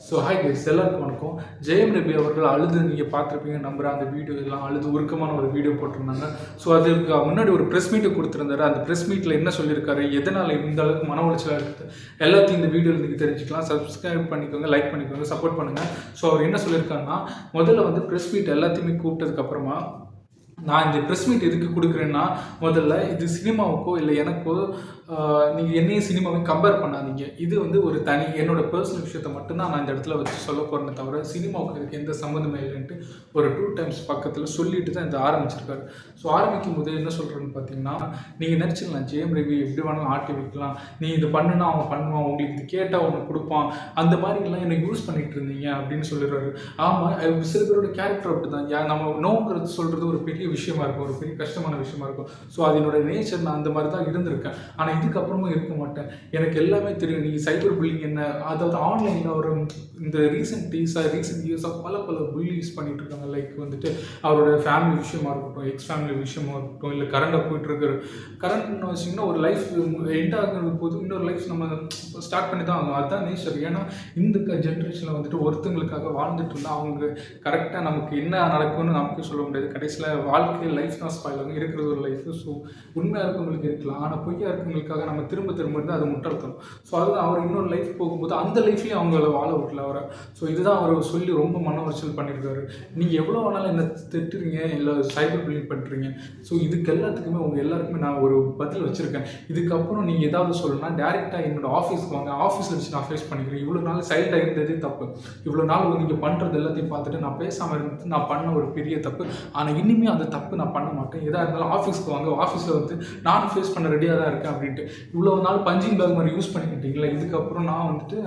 So hi guys, எல்லாருக்கும் வணக்கம். ஜெயம் ரவி அவர்கள் அழுது நீங்கள் பார்த்துருப்பீங்க நம்புகிறேன். அந்த வீடியோ எல்லாம் அழுது உருக்கமான ஒரு வீடியோ போட்டிருந்தாங்க. ஸோ அதுக்கு முன்னாடி ஒரு ப்ரெஸ் மீட்டை கொடுத்துருந்தாரு. அந்த ப்ரெஸ் மீட்டில் என்ன சொல்லியிருக்காரு, எதனால் இந்த அளவுக்கு மன உளைச்சலாக இருக்குது, எல்லாத்தையும் இந்த வீடியோவில் நீங்கள் தெரிஞ்சுக்கலாம். சப்ஸ்கிரைப் பண்ணிக்கோங்க, லைக் பண்ணிக்கோங்க, சப்போர்ட் பண்ணுங்கள். ஸோ அவர் என்ன சொல்லியிருக்காருன்னா, முதல்ல வந்து ப்ரெஸ் மீட் எல்லாத்தையுமே கூப்பிட்டதுக்கப்புறமா நான் இந்த ப்ரெஸ் மீட் எதுக்கு கொடுக்குறேன்னா, முதல்ல இது சினிமாவுக்கோ இல்லை எனக்கோ நீங்கள் என்னையும் சினிமாவையும் கம்பேர் பண்ணாதீங்க. இது வந்து ஒரு தனி என்னோடய பர்சனல் விஷயத்தை மட்டும்தான் நான் இந்த இடத்துல வச்சு சொல்ல போகிறேனே தவிர சினிமாவுக்கு இதுக்கு எந்த சம்மந்தமே இல்லைன்ட்டு ஒரு 2 டைம்ஸ் பக்கத்தில் சொல்லிட்டு தான் இந்த ஆரம்பிச்சிருக்காரு. ஸோ ஆரம்பிக்கும் போது என்ன சொல்கிறேன்னு பார்த்தீங்கன்னா, நீங்கள் நினச்சிடலாம் ஜெயம் ரவி எப்படி வேணாலும் ஆட்டி வைக்கலாம், நீ இது பண்ணுனா அவன் பண்ணுவான், உங்களுக்கு இது கேட்டால் அவனுக்கு கொடுப்பான், அந்த மாதிரிலாம் என்னை யூஸ் பண்ணிகிட்டு இருந்தீங்க அப்படின்னு சொல்லிடுறாரு. ஆமாம், சில பேரோட கேரக்டர் அப்படி தான். நம்ம நோங்கிறது சொல்கிறது ஒரு பெரிய விஷயமா இருக்கும், ஒரு பெரிய கஷ்டமான விஷயமா இருக்கும். ஸோ அது என்னோட நேச்சர், நான் அந்த மாதிரி தான் இருந்திருக்கேன். ஆனால் இதுக்கப்புறமும் இருக்க மாட்டேன். எனக்கு எல்லாமே தெரியும். நீங்கள் சைபர் புல்லிங் என்ன, அதாவது ஆன்லைனில் ஒரு இந்த ரீசெண்ட் இயர்ஸாக பல புல்லிஸ் பண்ணிட்டு இருக்காங்க. லைக் வந்துட்டு அவரோட ஃபேமிலி விஷயமா இருக்கட்டும், எக்ஸ் ஃபேமிலி விஷயமா இருக்கட்டும், இல்லை கரண்டாக போயிட்டு இருக்கிற கரண்ட்னு வச்சிங்கன்னா ஒரு லைஃப் எண்ட் ஆகிற போது இன்னொரு லைஃப் நம்ம ஸ்டார்ட் பண்ணி தான் ஆகும். அதுதான் நேச்சர். ஏன்னா இந்த ஜென்ரேஷனில் வந்துட்டு ஒருத்தங்களுக்காக வாழ்ந்துட்டு இருந்தால் அவங்க கரெக்டாக நமக்கு என்ன நடக்கும்னு நமக்கு சொல்ல முடியாது. கடைசியில் வாழ்க்கையில் லைஃப் தான் ஸ்பாயில் ஆகும், இருக்கிறது ஒரு லைஃப். ஸோ உண்மையாக இருக்கவங்களுக்கு இருக்கலாம், ஆனால் பொய்யா இருக்கவங்களுக்காக நம்ம திரும்ப இருந்தால் அது முட்டாள்தனம். ஸோ அதுதான் அவர் இன்னொரு லைஃப் போகும்போது அந்த லைஃப்லேயும் அவங்கள வாழ விடல அவரை. ஸோ இதுதான் அவர் சொல்லி ரொம்ப மன உளைச்சல் பண்ணியிருக்காரு. நீங்கள் எவ்வளோ வேணாலும் என்ன திட்டுறீங்க, இல்லை சைபர் புல்லிங் பண்ணுறீங்க. ஸோ இதுக்கு எல்லாத்துக்குமே எல்லாருக்குமே நான் ஒரு பதில் வச்சுருக்கேன். இதுக்கப்புறம் நீங்கள் ஏதாவது சொல்லணும்னா டேரெக்டாக என்னோட ஆஃபீஸ்க்கு வாங்க, ஆஃபீஸில் வச்சு நான் ஃபேஸ் பண்ணிக்கிறேன். இவ்வளோ நாள் சைல்டாக இருந்ததே தப்பு. இவ்வளோ நாள் நீங்கள் பண்ணுறது எல்லாத்தையும் பார்த்துட்டு நான் பேசாமல் இருந்தது நான் பண்ண ஒரு பெரிய தப்பு. ஆனால் இனிமேல் அந்த தப்பு நான் பண்ண மாட்டேன். எதாக இருந்தாலும் ஆஃபீஸ்க்கு வாங்க, ஆஃபீஸில் வந்து நானும் ஃபேஸ் பண்ண ரெடியாக தான் இருக்கேன் அப்படின்ட்டு. இவ்வளோ நாள் பஞ்சிங் பேக் மாதிரி யூஸ் பண்ணிக்கிட்டீங்களா, இதுக்கப்புறம் நான் வந்துட்டு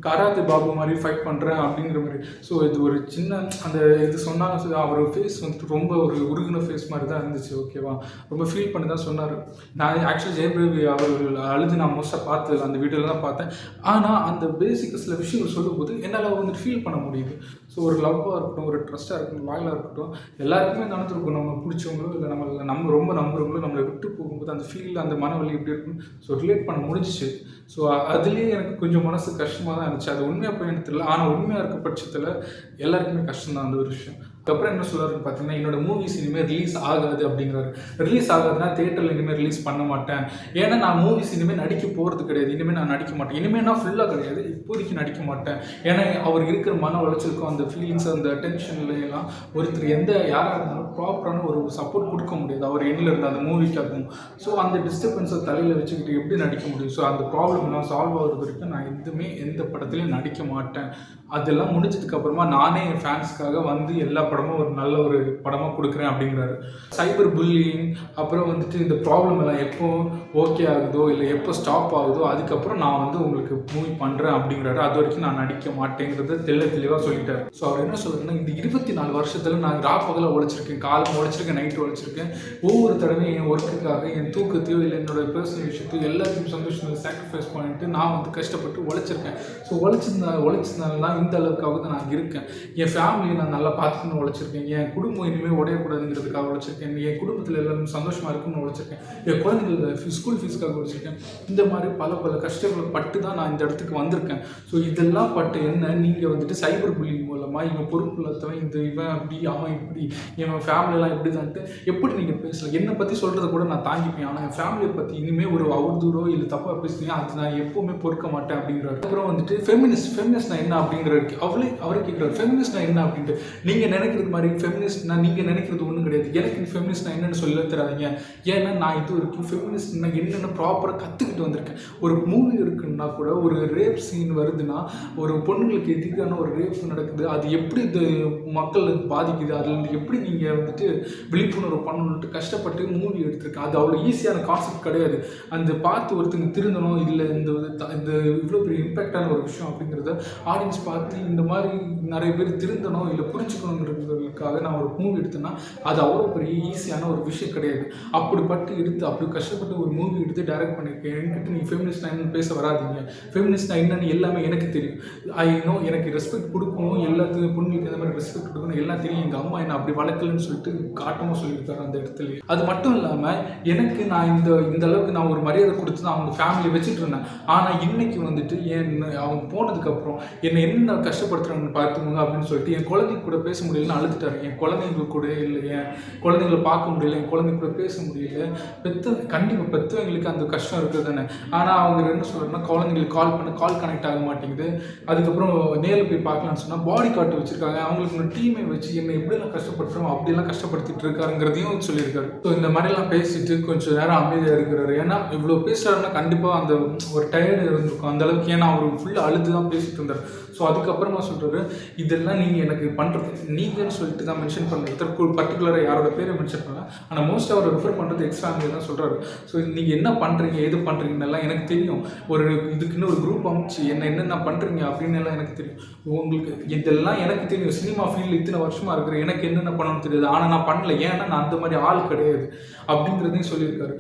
கராத்தே பாபு மாதிரி ஃபைட் பண்ணுறேன் அப்படிங்கிற மாதிரி. ஸோ இது ஒரு சின்ன அந்த இது சொன்னாங்க. அவர் ஃபேஸ் வந்துட்டு ரொம்ப ஒரு உருகின ஃபேஸ் மாதிரி தான் இருந்துச்சு. ஓகேவா, ரொம்ப ஃபீல் பண்ணி தான் சொன்னார். நான் ஆக்சுவலி ஜெயம் ரவி அவர்கள் அழுது நான் மோஸ்ட்டாக பார்த்ததில்ல, அந்த வீடியோவில் தான் பார்த்தேன். ஆனால் அந்த பேசிக் சில விஷயங்கள் சொல்லும்போது என்னால் வந்துட்டு ஃபீல் பண்ண முடியுது. ஸோ ஒரு லவ்வாக இருக்கட்டும், ஒரு ட்ரஸ்ட்டாக இருக்கட்டும், லாயலாக இருக்கட்டும், எல்லாருக்குமே நடந்துருக்கும். நம்ம பிடிச்சவங்களோ இல்லை நம்ம ரொம்ப நம்புறவங்களோ நம்மளை விட்டு போகும்போது அந்த ஃபீல், அந்த மனவலி எப்படி இருக்குன்னு ரிலேட் பண்ண முடிஞ்சிச்சு. ஸோ அதுலேயே எனக்கு கொஞ்சம் மனசு கஷ்டமாக தான் இருந்துச்சு. அது உண்மையாக போய் எனக்கு தெரியல, ஆனால் உண்மையாக இருக்க பட்சத்தில் எல்லாருக்குமே கஷ்டம் தான் அந்த ஒரு விஷயம். அதுக்கப்புறம் என்ன சொல்கிறாருன்னு பார்த்தீங்கன்னா, என்னோட மூவிஸ் இனிமேல் ரிலீஸ் ஆகாது அப்படிங்கிறாரு. ரிலீஸ் ஆகாதுன்னா தேட்டரில் இனிமேல் ரிலீஸ் பண்ண மாட்டேன். ஏன்னா நான் மூவிஸ் இனிமேல் நடிக்க போகிறது கிடையாது. இனிமேல் நான் நடிக்க மாட்டேன். இனிமேல் நான் ஃபுல்லாக கிடையாது, இப்போதைக்கு நடிக்க மாட்டேன். ஏன்னா அவர் இருக்கிற மன உளைச்சலுக்கும் அந்த ஃபீலிங்ஸ், அந்த டென்ஷன்லாம் ஒருத்தர் யாராக இருந்தாலும் ப்ராப்பரான ஒரு சப்போர்ட் கொடுக்க முடியாது. அவர் எண்ணில் இருந்த அந்த மூவிக்காகவும். ஸோ அந்த டிஸ்டர்பன்ஸை தலையில் வச்சுக்கிட்டு எப்படி நடிக்க முடியும்? ஸோ அந்த ப்ராப்ளம் நான் சால்வ் ஆகிறது வரைக்கும் நான் எந்த படத்துலையும் நடிக்க மாட்டேன். அதெல்லாம் முடிஞ்சதுக்கப்புறமா நானே என் ஃபேன்ஸ்க்காக வந்து எல்லா படமும் ஒரு நல்ல ஒரு படமாக கொடுக்குறேன் அப்படிங்கிறாரு. சைபர் புல்லிங் அப்புறம் வந்துட்டு இந்த ப்ராப்ளம் எல்லாம் எப்போ ஓகே ஆகுதோ இல்லை எப்போ ஸ்டாப் ஆகுதோ அதுக்கப்புறம் நான் வந்து உங்களுக்கு மூவி பண்ணுறேன் அப்படிங்கிறாரு. அது வரைக்கும் நான் நடிக்க மாட்டேங்கிறத தெளிவாக சொல்லிட்டார். ஸோ அவர் என்ன சொல்கிறதுன்னா, இந்த 24 வருஷத்தில் நான் பகலாக உழைச்சிருக்கேன், காலம் உழைச்சிருக்கேன், நைட்டு உழைச்சிருக்கேன். ஒவ்வொரு தடவையும் என் ஒர்க்குக்காக என் தூக்கத்தையோ இல்லை என்னோட பர்சனல் விஷயத்தையோ எல்லாத்தையும் சந்தோஷமாக சாக்ரிஃபைஸ் பண்ணிட்டு நான் வந்து கஷ்டப்பட்டு உழைச்சிருக்கேன். ஸோ உழைச்சதுனால தான் இந்த அளவுக்காக தான் நான் இருக்கேன். என் ஃபேமிலியை நான் நல்லா பார்த்துக்கணும்னு உழைச்சிருக்கேன். என் குடும்பம் இனிமேல் உடையக்கூடாதுங்கிறதுக்காக உழைச்சிருக்கேன். என் குடும்பத்தில் எல்லாரும் சந்தோஷமாக இருக்குன்னு உழைச்சிருக்கேன். என் குழந்தைங்களோட ஸ்கூல் ஃபீஸ்க்காக உழைச்சிருக்கேன். இந்த மாதிரி பல கஷ்டங்களை பட்டு தான் நான் இந்த இடத்துக்கு வந்திருக்கேன். ஸோ இதெல்லாம் பட்டு என்ன நீங்கள் வந்துட்டு சைபர் புல்லிங் மூலமாக இவன் பொறுப்பு இல்லாதவன், இவன் அப்படி, அவன் இப்படி, என் ஃபேமிலியெல்லாம் இப்படி தான்ட்டு எப்படி நீங்கள் பேசலாம்? என்னை பற்றி சொல்கிறத கூட நான் தாங்கிப்பேன். ஆனால் என் ஃபேமிலியை பற்றி இனிமேல் ஒரு அவதூறோ இல்லை தப்பாக பேசுனீங்க அது நான் எப்போவுமே பொறுக்க மாட்டேன் அப்படிங்கிறாரு. அப்புறம் வந்துட்டு ஃபெமினிஸ்ட்னா என்ன அப்படிங்கிற அவரே கேட்குறாரு, ஃபெமினிஸ்ட்னா என்ன அப்படின்ட்டு. நீங்கள் நினைக்கிறது மாதிரி ஃபெமினிஸ்ட்னா நீங்கள் நினைக்கிறது ஒன்றும் கிடையாது. எனக்கு ஃபெமினிஸ்ட்னா என்னென்னு சொல்ல தராதீங்க. ஏன்னா நான் இது வரைக்கும் ஃபெமினிஸ்ட்னா என்னென்னு ப்ராப்பராக கற்றுக்கிட்டு வந்திருக்கேன். ஒரு மூவி இருக்குன்னா கூட ஒரு ரேப் சீன் வருதுன்னா, ஒரு பொண்ணுங்களுக்கு எதிரான ஒரு ரேப் நடக்குது, அது எப்படி இது மக்களுக்கு பாதிக்குது, அதில் எப்படி நீங்கள் வந்துட்டு விழிப்புணர்வு பண்ணணுன்ட்டு கஷ்டப்பட்டு மூவி எடுத்திருக்கேன். அது அவ்வளோ ஈஸியான கான்செப்ட் கிடையாது. அந்த பார்த்து ஒருத்தங்க திருந்தணும், இல்லை இந்த இவ்வளோ பெரிய இம்பேக்டான ஒரு விஷயம் அப்படிங்கிறத ஆடியன்ஸ் பார்த்து இந்த மாதிரி நிறைய பேர் திருந்தணும் இல்லை புரிஞ்சுக்கணுங்கிறது கஷ்டப்படுறவர்களுக்காக நான் ஒரு மூவி எடுத்தேன்னா அது அவ்வளோ பெரிய ஈஸியான ஒரு விஷயம் கிடையாது. அப்படிப்பட்டு எடுத்து அப்படி கஷ்டப்பட்டு ஒரு மூவி எடுத்து டைரக்ட் பண்ணியிருக்கேன். என்கிட்ட நீ ஃபெமினிஸ்ட்னா என்னன்னு பேச வராதீங்க. ஃபெமினிஸ்ட்னா என்னன்னு எல்லாமே எனக்கு தெரியும். ஐ நோ எனக்கு ரெஸ்பெக்ட் கொடுக்கணும், எல்லாத்துக்கும் பொண்ணுங்களுக்கு இந்த மாதிரி ரெஸ்பெக்ட் கொடுக்கணும் எல்லாம் தெரியும். எங்கள் அம்மா என்ன அப்படி வளர்க்கலன்னு சொல்லிட்டு காட்டமாக சொல்லியிருக்காரு அந்த இடத்துல. அது மட்டும் இல்லாமல் எனக்கு நான் இந்த அளவுக்கு நான் ஒரு மரியாதை கொடுத்து தான் அவங்க ஃபேமிலி வச்சுட்டு இருந்தேன். ஆனால் இன்னைக்கு வந்துட்டு அவங்க போனதுக்கப்புறம் என்னை என்ன கஷ்டப்படுத்துறாங்கன்னு பார்த்துக்கோங்க அப்படின்னு சொல்லிட்டு என் குழந்தைங்க கூட பேச முடியலன்னு அழுதுட்டாரு. என் குழந்தைங்க கூட இல்லை, என் குழந்தைங்களை பார்க்க முடியல, என் குழந்தைங்க கூட பேச முடியல. கண்டிப்பாக பெற்றவங்களுக்கு அந்த கஷ்டம் இருக்குது தானே. ஆனால் அவங்க என்ன சொல்கிறாங்கன்னா குழந்தைங்களுக்கு கால் கனெக்ட் ஆக மாட்டேங்குது. அதுக்கப்புறம் நேரில் போய் பார்க்கலான்னு சொன்னால் பாடி கார்டு வச்சுருக்காங்க. அவங்களுக்கு ஒரு டீமை வச்சு என்னை எப்படிலாம் கஷ்டப்படுத்துகிறோம் அப்படிலாம் கஷ்டப்படுத்திட்டு இருக்காருங்கிறதையும் சொல்லியிருக்காரு. ஸோ இந்த மாதிரிலாம் பேசிட்டு கொஞ்சம் நேரம் அமைதியாக இருக்கிறாரு. ஏன்னா இவ்வளோ பேசுகிறாருன்னா கண்டிப்பாக அந்த ஒரு டயர்டு இருந்திருக்கும் அந்த அளவுக்கு. ஏன்னா அவர் ஃபுல்லாக அழுது தான் பேசிட்டு இருந்தார். ஸோ அதுக்கப்புறமா சொல்கிறாரு, இதெல்லாம் நீங்கள் எனக்கு பண்ணுறது நீங்கன்னு சொல்லிட்டு தான் மென்ஷன் பண்ணுறது, பர்டிகுலராக யாரோட பேரை மென்ஷன் பண்ணல. ஆனால் மோஸ்ட் அவர் ரெஃபர் பண்ணுறது எக்ஸ் ஃபேமிலி தான் சொல்கிறாரு. ஸோ நீங்கள் என்ன பண்ணுறீங்க எது பண்ணுறீங்கன்னெல்லாம் எனக்கு தெரியும். இதுக்குன்னு ஒரு குரூப் அமைச்சு என்னென்ன பண்ணுறீங்க அப்படின்னு எல்லாம் எனக்கு தெரியும். உங்களுக்கு இதெல்லாம் எனக்கு தெரியும். சினிமா ஃபீல்டில் இத்தனை வருஷமாக இருக்கிற எனக்கு என்னென்ன பண்ணணும்னு தெரியாது. ஆனால் நான் பண்ணல, ஏன்னா நான் அந்த மாதிரி ஆள் கிடையாது அப்படிங்கிறதையும் சொல்லியிருக்காரு.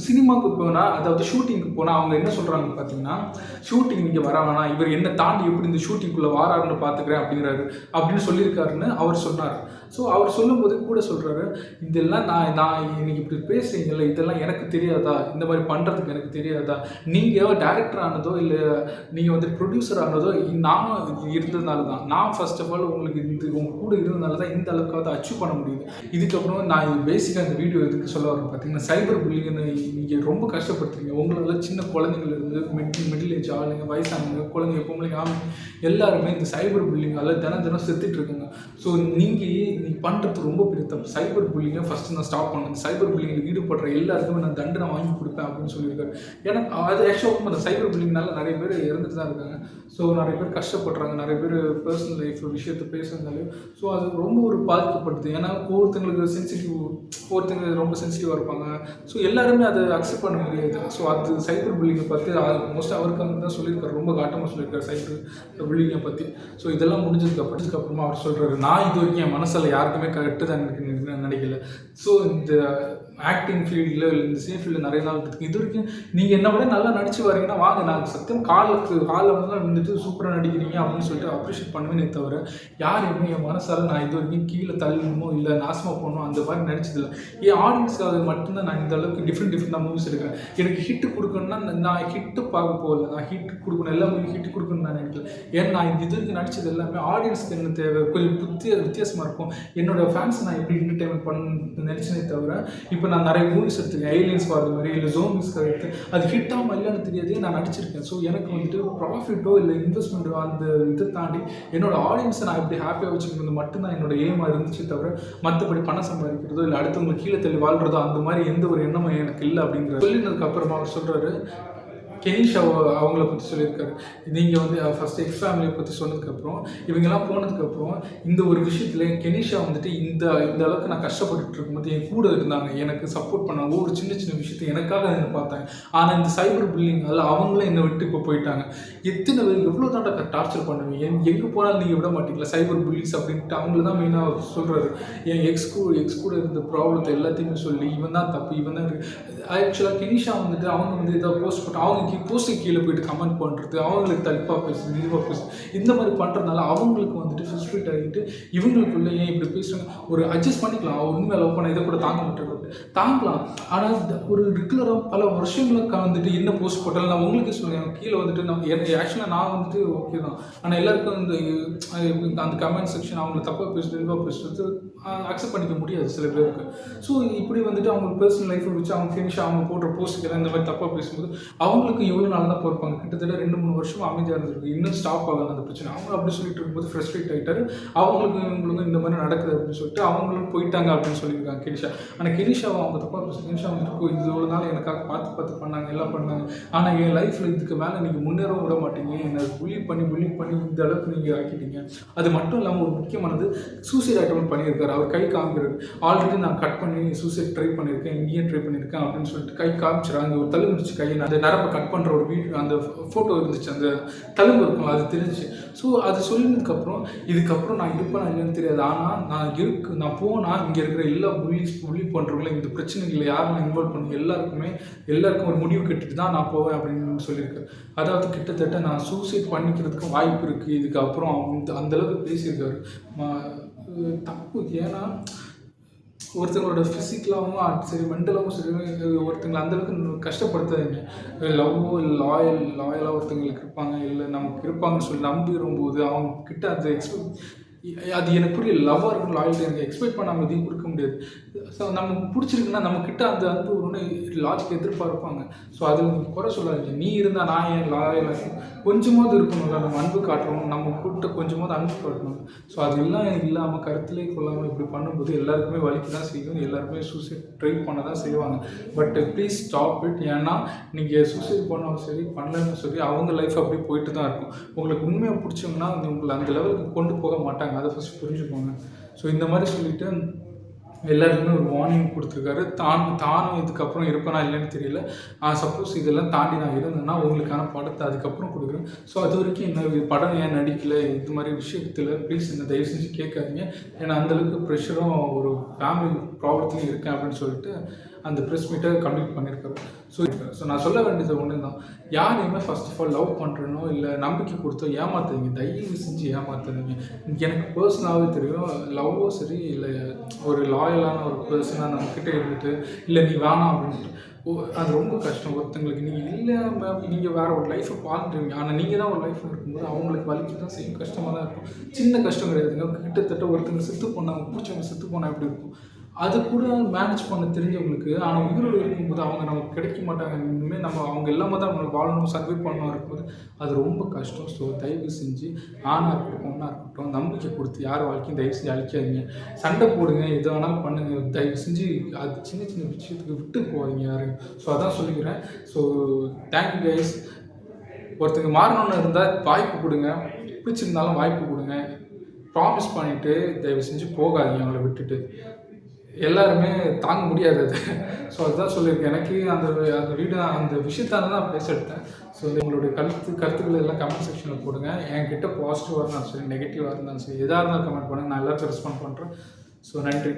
சினிமாவுக்கு போனால், அதாவது ஷூட்டிங்க்கு போனால் அவங்க என்ன சொல்கிறாங்க பார்த்தீங்கன்னா, ஷூட்டிங் நீங்கள் வர வேணாம், இவர் என்ன தாண்டி எப்படி இந்த ஷூட்டிங்குள்ளே வாராருன்னு பார்த்துக்கிறேன் அப்படின்னு சொல்லியிருக்காருன்னு அவர் சொன்னார். ஸோ அவர் சொல்லும்போது கூட சொல்கிறாரு, இதெல்லாம் நான் இன்னைக்கு இப்படி பேசுறீங்கல்ல, இதெல்லாம் எனக்கு தெரியாதா, இந்த மாதிரி பண்ணுறதுக்கு எனக்கு தெரியாதா, நீங்கள் டைரக்டர் ஆனதோ இல்லை நீங்கள் வந்து ப்ரொடியூசர் ஆனதோ நான் இருந்ததுனால தான், நான் ஃபர்ஸ்ட் ஆஃப் ஆல் உங்களுக்கு உங்கள் கூட இருந்ததுனால தான் இந்த அளவுக்காவது அச்சீவ் பண்ண முடியுது. இதுக்கப்புறம் நான் பேசிக்காக இந்த வீடியோ எதுக்கு சொல்ல வரேன் பார்த்தீங்கன்னா, சைபர் புல்லிங்னு நீங்கள் ரொம்ப கஷ்டப்படுத்துறீங்க. உங்களால் சின்ன குழந்தைங்கள்லேருந்து மிடில் ஏஜ் ஆளுங்க, வயசானவங்க, குழந்தைங்க, பொம்பளைங்க, ஆமாம் எல்லாருமே இந்த சைபர் புல்லிங்கால் தினம் செத்துட்டு இருக்காங்க. ஸோ நீங்கள் பண்ணுறது ரொம்ப பெரிய தப்பு. சைபர் புல்லிங்கை ஃபஸ்ட்டு நான் ஸ்டாப் பண்ணேன். சைபர் புல்லிங்கில் ஈடுபடுற எல்லாருக்குமே நான் தண்டனை வாங்கி கொடுப்பேன் அப்படின்னு சொல்லியிருக்காரு. ஏன்னா அது ஆக்சுவலாக அந்த சைபர் புல்லிங்னால நிறைய பேர் இறந்துட்டு தான் இருக்காங்க. ஸோ நிறைய பேர் கஷ்டப்படுறாங்க, நிறைய பேர் பர்சனல் லைஃப் விஷயத்தை பேசுறதுனாலையும். ஸோ அது ரொம்ப ஒரு பாதிக்கப்படுது. ஏன்னா ஒவ்வொருத்தங்களுக்கு ஒருத்தங்க ரொம்ப சென்சிட்டிவாக இருப்பாங்க. ஸோ எல்லாருமே அதை அக்செப்ட் பண்ண முடியாது. ஸோ அது சைபர் புல்லிங்கை பற்றி மோஸ்ட் அவருக்கு தான் சொல்லியிருக்காரு, ரொம்ப காட்டமாக சொல்லியிருக்காரு சைபர் புல்லிங்கை பற்றி. ஸோ இதெல்லாம் முடிஞ்சதுக்கப்புறமா அவர் சொல்கிறாரு, நான் இது வரைக்கும் என் மனசில் யாருக்குமே கட்டுதான் நினைக்கல. ஸோ இந்த ஆக்டிங் ஃபீல்டில் இல்லை இந்த சினி ஃபீல்டில் நிறைய நாள் இருக்குது. இது வரைக்கும் நீங்கள் என்ன விட நல்லா நடிச்சு வரீங்கன்னா வாங்க, நான் சத்தியம் காலில் வந்து வந்துட்டு சூப்பராக நடிக்கிறீங்க அப்படின்னு சொல்லிட்டு அப்ரிஷியேட் பண்ணுவேனே தவிர யாருமே என் மனசால் நான் இது வரைக்கும் கீழே தள்ளணுமோ இல்லை நாசமாக போகணும் அந்த மாதிரி நடிச்சதில்லை. என் ஆடியன்ஸ்க்காக மட்டும்தான் நான் இந்த அளவுக்கு டிஃப்ரெண்டாக மூவிஸ் எடுக்கிறேன். எனக்கு ஹிட்டு கொடுக்கணும்னா நான் ஹிட்டு பார்க்க போகல, நான் ஹிட் கொடுக்கணும், எல்லா மூவியும் ஹிட்டு கொடுக்கணும்னு நான் நினைக்கல. ஏன்னா நான் இது வரைக்கும் நடிச்சது எல்லாமே ஆடியன்ஸ்க்கு என்ன தேவை கொஞ்சம் வித்தியாசமாக இருக்கும். என்னோட ஃபேன்ஸ் நான் எப்படி என்டர்டைன்மெண்ட் பண்ண நினச்சனே தவிர இப்போ நான் நிறைய மூவிஸ் எடுத்துருக்கேன். ஏலியன்ஸ் வர்றது மாதிரி இல்லை ஜோம்பிஸ்க்கு எடுத்து அது ஹிட்டாக இல்லைன்னு தெரியாதே நான் நடிச்சிருக்கேன். ஸோ எனக்கு வந்துட்டு ப்ராஃபிட்டோ இல்லை இன்வெஸ்ட்மெண்ட்டோ அந்த இதை தாண்டி என்னோட ஆடியன்ஸை நான் எப்படி ஹாப்பியாக வச்சுக்கிறது மட்டும்தான் என்னோட எய்மாக இருந்துச்சு தவிர மற்றபடி பணம் சம்பாதிக்கிறதோ இல்லை அடுத்தவங்களுக்கு கீழே தள்ளி வாழ்கிறதோ அந்த மாதிரி எந்த ஒரு எண்ணமும் எனக்கு இல்லை அப்படிங்கிற சொல்லினதுக்கு அப்புறமா அவர் சொல்கிறாரு, கெனிஷா அவங்கள பற்றி சொல்லியிருக்காரு. நீங்கள் வந்து ஃபஸ்ட்டு எக்ஸ் ஃபேமிலியை பற்றி சொன்னதுக்கப்புறம் இவங்கெல்லாம் போனதுக்கப்புறம் இந்த ஒரு விஷயத்தில் கெனிஷா வந்துட்டு இந்த அளவுக்கு நான் கஷ்டப்பட்டுட்டு இருக்கும்போது என் கூட இருந்தாங்க, எனக்கு சப்போர்ட் பண்ணாங்க, ஒரு சின்ன விஷயத்தை எனக்காக என்ன பார்த்தாங்க. ஆனால் இந்த சைபர் புல்லிங் அதில் அவங்களும் என்னை விட்டு இப்போ போயிட்டாங்க. எத்தனை பேர் எவ்வளோ தாண்டா டார்ச்சர் பண்ணுவீங்க, எங்கே போனாலும் நீங்கள் விட மாட்டீங்களா சைபர் புல்லிங்ஸ் அப்படின்ட்டு அவங்கள தான் மெயினாக சொல்கிறாரு. என் எக்ஸ் கூட இருந்த ப்ராப்ளத்தை எல்லாத்தையுமே சொல்லி இவன் தான் தப்பு, இவன் தான் ஆக்சுவலாக கெனிஷா வந்துட்டு அவங்க வந்து ஏதாவது போஸ்ட் போட்டு அவங்க போஸ்ட்டுக்கு கீழே போயிட்டு கமெண்ட் பண்ணுறது, அவங்களுக்கு தலிப்பாக பேசுறது, இதுவாக பேசுறது, இந்த மாதிரி பண்ணுறதுனால அவங்களுக்கு வந்துட்டு ஃப்ரஸ்ட்ரேட் ஆகிட்டு இவங்களுக்குள்ள ஏன் இப்படி பேசுகிறாங்க, ஒரு அட்ஜஸ்ட் பண்ணிக்கலாம், உண்மையை லவ் பண்ண இதை கூட தாங்க மாட்டேன் தாங்கலாம். ஆனால் ஒரு ரெகுலராக பல வருஷங்களுக்கு வந்துட்டு என்ன போஸ்ட் போட்டாலும் நான் உங்களுக்கே சொல்லுவேன் கீழே வந்துட்டு ஆக்சுவலாக நான் வந்துட்டு ஓகே தான். ஆனால் எல்லாருக்கும் அந்த கமெண்ட் செக்ஷன் அவங்களை தப்பாக பேசுறது இதுவாக பேசுறது அக்செப்ட் பண்ணிக்க முடியாது சில பேருக்கு. ஸோ இப்படி வந்துட்டு அவங்க பர்சனல் லைஃப்பை வச்சு அவங்க ஃபினிஷ் அவங்க போடுற போஸ்ட்டுக்கு இந்த மாதிரி தப்பாக பேசும்போது அவங்களுக்கு எவ்வளோ நாள் தான் போயிருப்பாங்க, கிட்டத்தட்ட 2-3 வருஷம் அமைதியாக இருந்திருக்கு, இன்னும் ஸ்டாப் ஆகலாம் அந்த பிரச்சனை. அவங்க அப்படி சொல்லிட்டு இருக்கும்போது ஃப்ரஸ்ட்ரேட் ஆகிட்டாரு. இவங்களுக்கும் இந்த மாதிரி நடக்குது அப்படின்னு சொல்லிட்டு அவங்களும் போயிட்டாங்க அப்படின்னு சொல்லியிருக்காங்க கெனிஷா. ஆனால் கெனிஷாவை அவங்க தப்பாக பேச கெனிஷா வந்துட்டு இது இவ்வளோ நாள் எனக்காக பார்த்து பண்ணாங்க, எல்லாம் பண்ணாங்க. ஆனால் என் லைஃப்பில் இதுக்கு மேலே நீங்கள் முன்னேறவும் விட மாட்டீங்க, என்னை புள்ளி பண்ணி இந்த அளவுக்கு நீங்கள் ஆக்கிட்டீங்க. அது மட்டும் இல்லாமல் ஒரு முக்கியமானது சூசைட் அட்டெம்ப்ட் பண்ணியிருக்காரு. அவர் கை காமிக்கிறாரு, ஆல்ரெடி நான் கட் பண்ணி சூசைட் ட்ரை பண்ணியிருக்கேன், இங்கேயும் ட்ரை பண்ணியிருக்கேன் அப்படின்னு சொல்லிட்டு கை காமிச்சிடாங்க. ஒரு தள்ளு முடிச்சு கையை அந்த நரப்பை கட் பண்ணுற ஒரு வீடியோ அந்த ஃபோட்டோ இருந்துச்சு, அந்த தழும்பு இருக்கும் அது தெரிஞ்சிச்சு. ஸோ அது சொல்லினதுக்கப்புறம் இதுக்கப்புறம் நான் இருப்பேன் இல்லைன்னு தெரியாது. ஆனால் நான் போனால் இங்கே இருக்கிற எல்லா புள்ளி பண்ணுறவங்களும் இந்த பிரச்சனைகளை யாரும் நான் இன்வால்வ் பண்ணி எல்லாருக்கும் ஒரு முடிவு கட்டிட்டு தான் நான் போவேன் அப்படின்னு சொல்லியிருக்காரு. அதாவது கிட்டத்தட்ட நான் சூசைட் பண்ணிக்கிறதுக்கு வாய்ப்பு இருக்குது இதுக்கப்புறம் அந்தளவுக்கு பேசியிருக்காரு. தப்பு. ஏன்னா ஒருத்தங்களோட ஃபிசிக்கலாகவும் சரி மென்டலாகவும் சரி ஒருத்தங்களை அந்தளவுக்கு கஷ்டப்படுத்தாதீங்க. லவ்வோ லாயலாக ஒருத்தங்களுக்கு இருப்பாங்க, இல்லை நமக்கு இருப்பாங்கன்னு சொல்லி நம்பிடும்போது அவங்க கிட்ட அந்த அது எனக்கு புரியல. லவ்வாக இருக்கும் லாயல்ட்டி எனக்கு எக்ஸ்பெக்ட் பண்ணாமல் எதையும் கொடுக்க முடியாது. ஸோ நமக்கு பிடிச்சிருக்குன்னா நம்மக்கிட்ட அந்த அன்பு ஒன்று லாஜிக் எதிர்பார்ப்பாங்க. ஸோ அதில் குறை சொல்லாதீங்க. நீ இருந்தால் நான் ஏன் லாயலாக கொஞ்சமாவது இருக்கணும்ல, நம்ம அன்பு காட்டுறோம், நம்ம கூட்ட கொஞ்சமாவது அன்பு காட்டணும். ஸோ அது இல்லாமல் கருத்திலே கொள்ளாமல் இப்படி பண்ணும்போது எல்லாருக்குமே வலிக்கு தான் செய்யும், எல்லாருமே சூசைட் ட்ரை பண்ண தான் செய்வாங்க. But please stop it. ஏன்னா நீங்கள் சூசைட் பண்ணாலும் சரி பண்ணலன்னு சொல்லி அவங்க லைஃப் அப்படியே போயிட்டு தான் இருக்கும். உங்களுக்கு உண்மையாக பிடிச்சோம்னா உங்களை அந்த லெவலுக்கு கொண்டு போக மாட்டாங்க. அதை ஃபஸ்ட் புரிஞ்சுக்கோங்க. ஸோ இந்த மாதிரி சொல்லிவிட்டு எல்லாருக்குமே ஒரு வார்னிங் கொடுத்துருக்காரு. தானும் இதுக்கப்புறம் இருப்பேனா இல்லைன்னு தெரியல. சப்போஸ் இதெல்லாம் தாண்டி நான் இருந்தேன்னா உங்களுக்கான படத்தை அதுக்கப்புறம் கொடுக்குறேன். ஸோ அது வரைக்கும் என்ன படம் ஏன் நடிக்கலை இது மாதிரி விஷயத்தில் ப்ளீஸ் என்ன தயவு செஞ்சு கேட்காதீங்க. ஏன்னா அந்தளவுக்கு ப்ரெஷரும் ஒரு ஃபேமிலி ப்ராப்ளத்துலையும் இருக்கேன் அப்படின்னு சொல்லிட்டு அந்த ப்ரெஸ் மீட்டை கம்ப்ளீட் பண்ணியிருக்காரு. ஸோ நான் சொல்ல வேண்டியது ஒன்று தான், யாரையுமே ஃபர்ஸ்ட் ஆஃப் ஆல் லவ் பண்ணுறனோ இல்லை நம்பிக்கை கொடுத்தோ ஏமாற்றுறீங்க, தயவு செஞ்சு ஏமாற்றுறீங்க. எனக்கு பர்சனலாகவே தெரியும், லவ்வோ சரி இல்லை ஒரு லாயலான ஒரு பர்சனாக நம்மக்கிட்ட இருந்துட்டு இல்லை நீ வேணாம் அப்படின்ட்டு அது ரொம்ப கஷ்டம். ஒருத்தங்களுக்கு நீங்கள் இல்லாமல் நீங்கள் வேறு ஒரு லைஃப்பை பார்த்துருவீங்க. ஆனால் நீங்கள் தான் ஒரு லைஃப்பில் இருக்கும்போது அவங்களுக்கு வலிக்கு தான் செய்யும், கஷ்டமாக தான் இருக்கும். சின்ன கஷ்டம் கிடையாதுங்க. கிட்டத்தட்ட ஒருத்தங்க செத்து போனாங்க, பிடிச்சவங்க செத்து போனால் எப்படி இருக்கும் அது கூட மேனேஜ் பண்ண தெரிஞ்சவங்களுக்கு. ஆனால் உயிரோடு இருக்கும்போது அவங்க நமக்கு கிடைக்க மாட்டாங்க. இனிமேல் அவங்க எல்லாமே தான் நம்மளை வாழணும், சர்வே பண்ணணும் இருக்கும்போது அது ரொம்ப கஷ்டம். ஸோ தயவு செஞ்சு ஆணாக இருக்கட்டும் பொண்ணாக இருக்கட்டும் நம்பிக்கை கொடுத்து யார் வாழ்க்கையும் தயவு செஞ்சு அழிக்காதீங்க. சண்டை போடுங்க, எது வேணாலும் பண்ணுங்கள், தயவு செஞ்சு அது சின்ன சின்ன விஷயத்துக்கு விட்டு போகாதீங்க யாரையும். ஸோ அதான் சொல்லிக்கிறேன். So thank you guys. ஒருத்தங்க மாறணும்னு இருந்தால் வாய்ப்பு கொடுங்க, பிடிச்சிருந்தாலும் வாய்ப்பு கொடுங்க. ப்ராமிஸ் பண்ணிவிட்டு தயவு செஞ்சு போகாதீங்க அவங்கள விட்டுட்டு. எல்லாருமே தாங்க முடியாது அது. ஸோ அதுதான் சொல்லியிருக்கேன். எனக்கு அந்த வீடியோ அந்த விஷயத்தால தான் பேச எடுத்தேன். ஸோ உங்களுடைய கருத்துக்கள் எல்லாம் கமெண்ட் செக்ஷனில் போடுங்க. என்கிட்ட பாசிட்டிவாக இருந்தாலும் சரி நெகட்டிவாக இருந்தாலும் சரி எதாக இருந்தாலும் கமெண்ட் பண்ணுங்கள், நான் எல்லாருக்கும் ரெஸ்பாண்ட் பண்ணுறேன். ஸோ நன்றி.